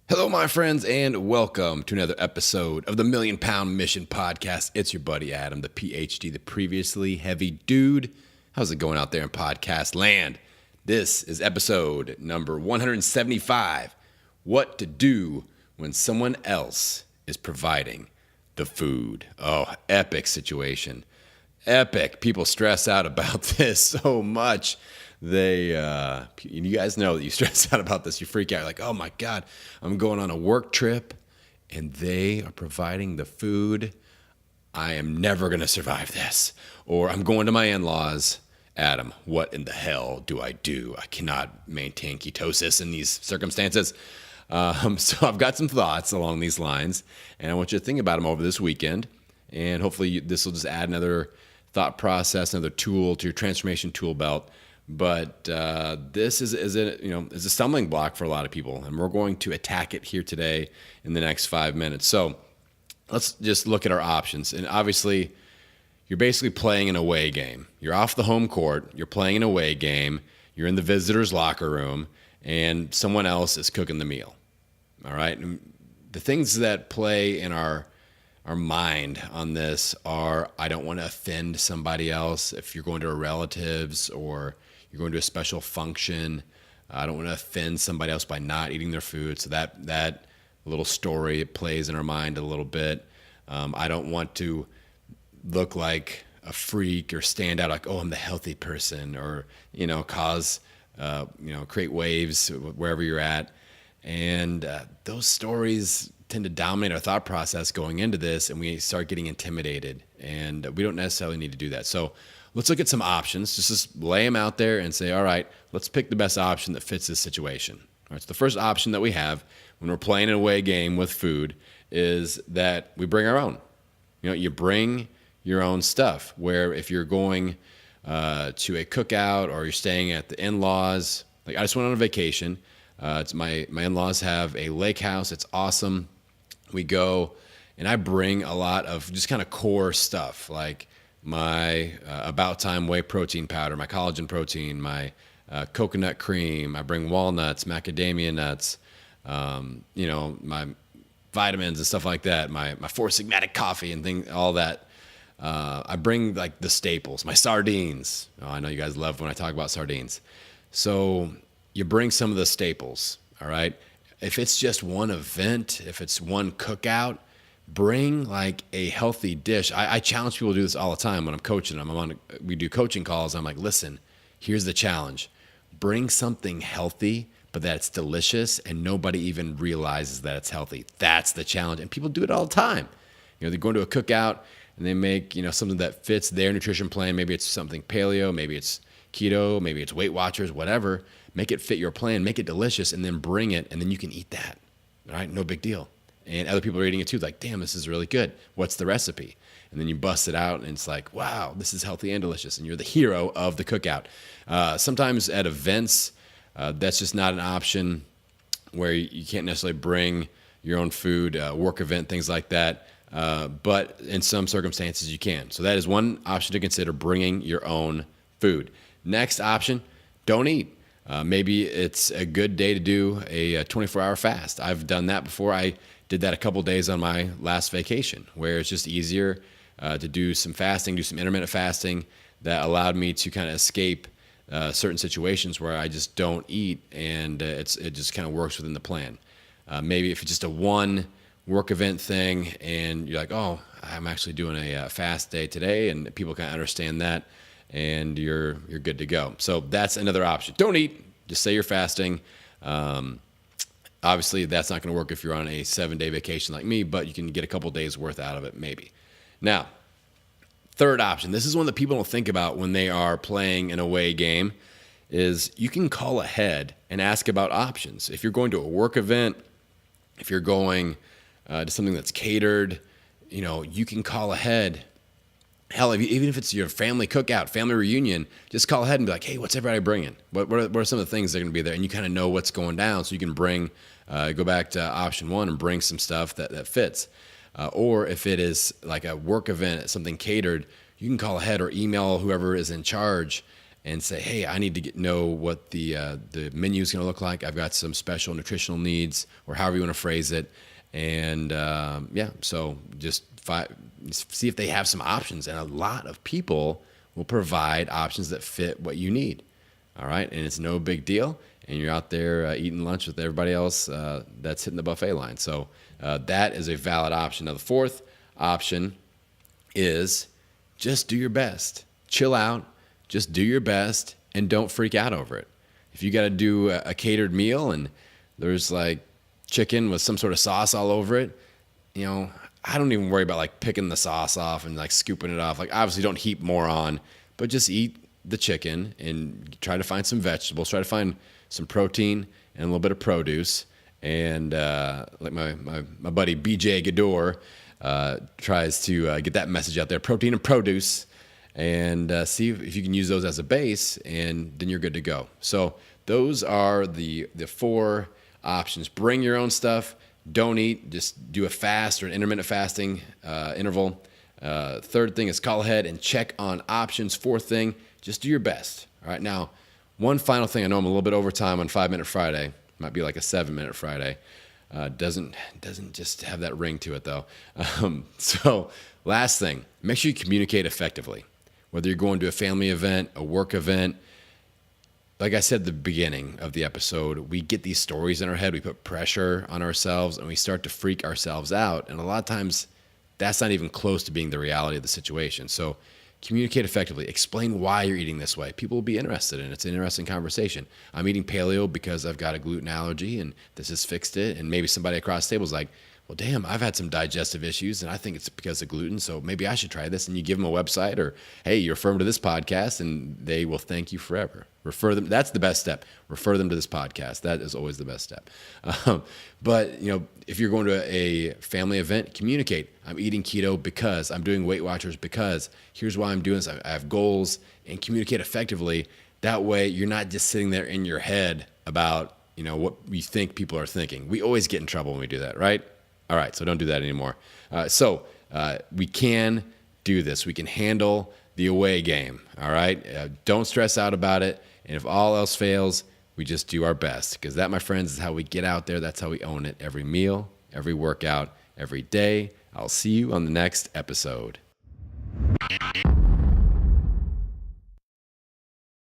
Hello, my friends, and welcome to another episode of the Million Pound Mission Podcast. It's your buddy Adam, the PhD, the previously heavy dude. How's it going out there in podcast land? This is episode number 175. What to do when someone else is providing the food. Oh, epic situation. Epic. People stress out about this so much. You guys know that you stress out about this. You freak out. You're like, oh my God, I'm going on a work trip and they are providing the food. I am never going to survive this. Or I'm going to my in-laws. Adam, what in the hell do? I cannot maintain ketosis in these circumstances. So I've got some thoughts along these lines, and I want you to think about them over this weekend. And hopefully this will just add another thought process, another tool to your transformation tool belt. But this is a stumbling block for a lot of people, and we're going to attack it here today in the next 5 minutes. So let's just look at our options. And obviously, you're basically playing an away game. You're off the home court. You're playing an away game. You're in the visitor's locker room, and someone else is cooking the meal. All right. And the things that play in our mind on this are, I don't want to offend somebody else. If you're going to a relative's or you're going to a special function, I don't want to offend somebody else by not eating their food. So that little story, it plays in our mind a little bit. I don't want to look like a freak or stand out like, oh, I'm the healthy person, or, create waves wherever you're at. And those stories tend to dominate our thought process going into this, and we start getting intimidated, and we don't necessarily need to do that. So let's look at some options. Just lay them out there and say, all right, let's pick the best option that fits this situation. All right, so the first option that we have when we're playing an away game with food is that we bring our own. You bring your own stuff, where if you're going to a cookout or you're staying at the in-laws, like I just went on a vacation. It's my in-laws have a lake house. It's awesome. We go, and I bring a lot of just kind of core stuff, like my About Time whey protein powder, my collagen protein, my coconut cream. I bring walnuts, macadamia nuts, my vitamins and stuff like that, my Four Sigmatic coffee and things, all that. I bring like the staples, my sardines. Oh, I know you guys love when I talk about sardines. So you bring some of the staples, all right? If it's just one event, if it's one cookout, bring like a healthy dish. I challenge people to do this all the time when I'm coaching them. We do coaching calls. I'm like, listen, here's the challenge. Bring something healthy, but that's delicious, and nobody even realizes that it's healthy. That's the challenge. And people do it all the time. They're going to a cookout, and they make, something that fits their nutrition plan. Maybe it's something paleo, maybe it's keto, maybe it's Weight Watchers, whatever. Make it fit your plan, make it delicious, and then bring it, and then you can eat that. All right, no big deal. And other people are eating it too, like, damn, this is really good. What's the recipe? And then you bust it out, and it's like, wow, this is healthy and delicious, and you're the hero of the cookout. Sometimes at events, that's just not an option, where you can't necessarily bring your own food, work event, things like that. But in some circumstances, you can. So that is one option to consider, bringing your own food. Next option, don't eat. Maybe it's a good day to do a 24-hour fast. I've done that before. I did that a couple days on my last vacation, where it's just easier to do some fasting, do some intermittent fasting that allowed me to kind of escape certain situations where I just don't eat, and it just kind of works within the plan. Maybe if it's just a one work event thing and you're like, oh, I'm actually doing a fast day today, and people kind of understand that, and you're good to go. So that's another option. Don't eat. Just say you're fasting. Obviously, that's not going to work if you're on a 7-day vacation like me, but you can get a couple days worth out of it, maybe. Now, third option. This is one that people don't think about when they are playing an away game, is you can call ahead and ask about options. If you're going to a work event, if you're going to something that's catered, you can call ahead. Hell, even if it's your family cookout, family reunion, just call ahead and be like, hey, what's everybody bringing? What are some of the things that are going to be there? And you kind of know what's going down, so you can go back to option one and bring some stuff that fits. Or if it is like a work event, something catered, you can call ahead or email whoever is in charge and say, hey, I need to know what the menu is going to look like. I've got some special nutritional needs, or however you want to phrase it. And so just see if they have some options. And a lot of people will provide options that fit what you need. All right. And it's no big deal. And you're out there eating lunch with everybody else that's hitting the buffet line. So that is a valid option. Now, the fourth option is just do your best. Chill out. Just do your best and don't freak out over it. If you got to do a catered meal and there's like chicken with some sort of sauce all over it, I don't even worry about like picking the sauce off and like scooping it off. Like, obviously don't heap more on, but just eat the chicken and try to find some vegetables, try to find some protein and a little bit of produce. And like my buddy BJ Gador tries to get that message out there, protein and produce, and see if you can use those as a base, and then you're good to go. So those are the four options. Bring your own stuff. Don't eat. Just do a fast or an intermittent fasting interval. Third thing is call ahead and check on options. Fourth thing, just do your best. All right. Now, one final thing. I know I'm a little bit over time on 5 Minute Friday. Might be like a 7 Minute Friday. Doesn't just have that ring to it though. So last thing, make sure you communicate effectively. Whether you're going to a family event, a work event, like I said at the beginning of the episode, we get these stories in our head, we put pressure on ourselves, and we start to freak ourselves out. And a lot of times, that's not even close to being the reality of the situation. So communicate effectively. Explain why you're eating this way. People will be interested in it. It's an interesting conversation. I'm eating paleo because I've got a gluten allergy, and this has fixed it. And maybe somebody across the table is like, well, damn, I've had some digestive issues, and I think it's because of gluten, so maybe I should try this. And you give them a website, or, hey, you refer them to this podcast, and they will thank you forever. Refer them. That's the best step. Refer them to this podcast. That is always the best step. But, if you're going to a family event, communicate. I'm eating keto because I'm doing Weight Watchers because here's why I'm doing this. I have goals, and communicate effectively. That way, you're not just sitting there in your head about, what you think people are thinking. We always get in trouble when we do that, right? All right, so don't do that anymore. So we can do this. We can handle the away game, all right? Don't stress out about it. And if all else fails, we just do our best, because that, my friends, is how we get out there. That's how we own it. Every meal, every workout, every day. I'll see you on the next episode.